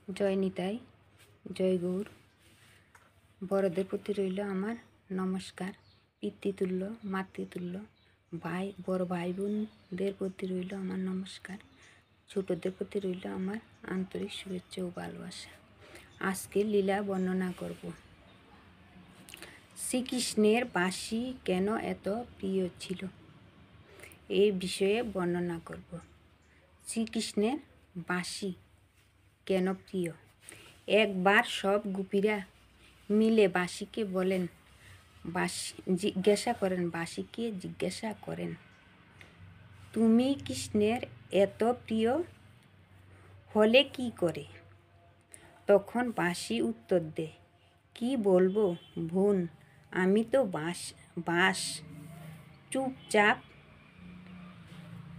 জয় নিতাই, জয় গৌর। বড়দের প্রতি রইল আমার নমস্কার, পিতৃতুল্য মাতৃতুল্য বড় ভাই বোনদের প্রতি রইল আমার নমস্কার, ছোটদের প্রতি রইল আমার আন্তরিক শুভেচ্ছা ও ভালোবাসা। আজকে লীলা বর্ণনা করব। শ্রীকৃষ্ণের বাঁশি কেন এত প্রিয় ছিল, এই বিষয়ে বর্ণনা করব। শ্রীকৃষ্ণের বাঁশি কেন প্রিয়। একবার সব গোপীরা মিলে বাঁশিকে বলেন, বাঁশিকে জিজ্ঞাসা করেন, তুমি কৃষ্ণের এত প্রিয় হলে কি করে? তখন বাঁশি উত্তর দেয়, কি বলবো বোন, আমি তো বাঁশ চুপচাপ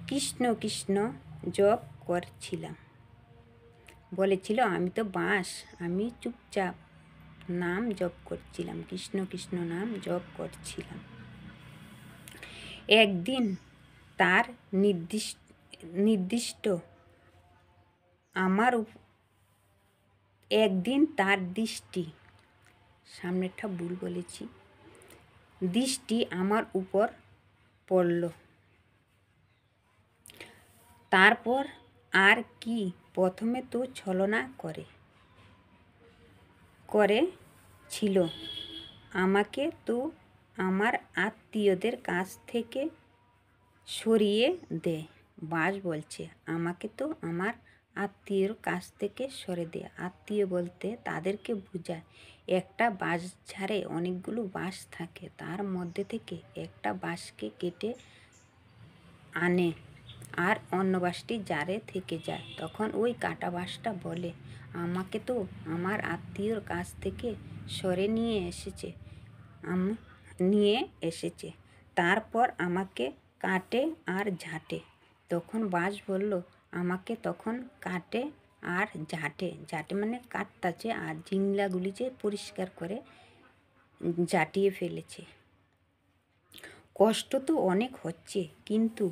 কৃষ্ণ কৃষ্ণ জপ করছিলাম। বলেছিল, আমি তো বাঁশ, আমি চুপচাপ নাম জপ করছিলাম, কৃষ্ণ কৃষ্ণ নাম জপ করছিলাম। একদিন তার দৃষ্টি আমার উপর পড়ল। তারপর আর কি, প্রথমে তো ছলনা করেছিল, আমাকে তো আমার আত্মীয়দের কাছ থেকে সরিয়ে দেয়। বাঁশ বলছে, আমাকে তো আমার আত্মীয়র কাছ থেকে সরে দেয়। আত্মীয় বলতে তাদেরকে বোঝায়, একটা বাঁশ ঝাড়ে অনেকগুলো বাঁশ থাকে, তার মধ্যে থেকে একটা বাঁশকে কেটে আনে আর অন্য বাঁশটি ঝাড়ে থেকে যায়। তখন ওই কাটা বাঁশটা বলে, আমাকে তো আমার আত্মীয়র কাছ থেকে সরে নিয়ে এসেছে, তারপর আমাকে কাটে আর ঝাঁটে। তখন বাঁশ বলল, আমাকে তখন কাটে আর ঝাঁটে মানে কাটতাছে আর জিংলাগুলি যে পরিষ্কার করে ঝাঁটিয়ে ফেলেছে। কষ্ট তো অনেক হচ্ছে, কিন্তু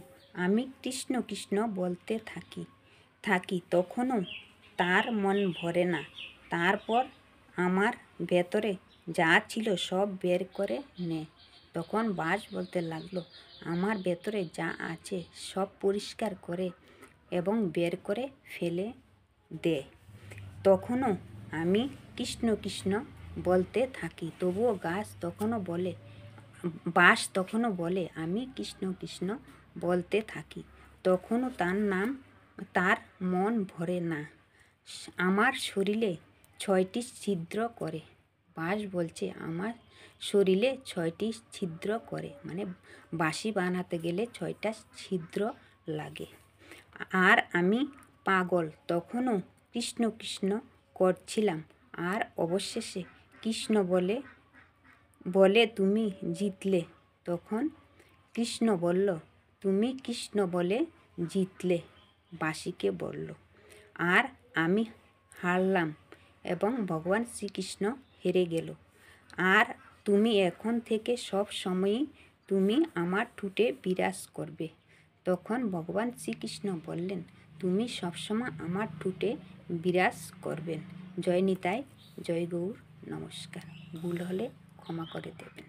আমি কৃষ্ণ কৃষ্ণ বলতে থাকি তখনও তার মন ভরে না। তারপর আমার ভেতরে যা ছিল সব বের করে নে। তখন বাঁশ বলতে লাগলো, আমার ভেতরে যা আছে সব পরিষ্কার করে এবং বের করে ফেলে দে। তখনও আমি কৃষ্ণ কৃষ্ণ বলতে থাকি, তবুও বাঁশ তখনও বলে, আমি কৃষ্ণ কৃষ্ণ বলতে থাকি, তখনও তার মন ভরে না। আমার শরীরে 6টি ছিদ্র করে। বাঁশ বলছে, আমার শরীরে 6টি ছিদ্র করে, মানে বাঁশি বানাতে গেলে 6টা ছিদ্র লাগে। আর আমি পাগল, তখনও কৃষ্ণ কৃষ্ণ করছিলাম। আর অবশেষে কৃষ্ণ বলে তুমি জিতলে। তখন কৃষ্ণ বলল, তুমি কৃষ্ণ বলে জিতলে, বাঁশিকে বলল। আর আমি হারলাম এবং ভগবান শ্রীকৃষ্ণ হেরে গেল। আর তুমি এখন থেকে সব সময়ই তুমি আমার ঠোঁটে বিরাজ করবে। তখন ভগবান শ্রীকৃষ্ণ বললেন, তুমি সবসময় আমার ঠোঁটে বিরাজ করবেন। জয় নিতাই, জয় গৌর, নমস্কার। ভুল হলে ক্ষমা করে দেবেন।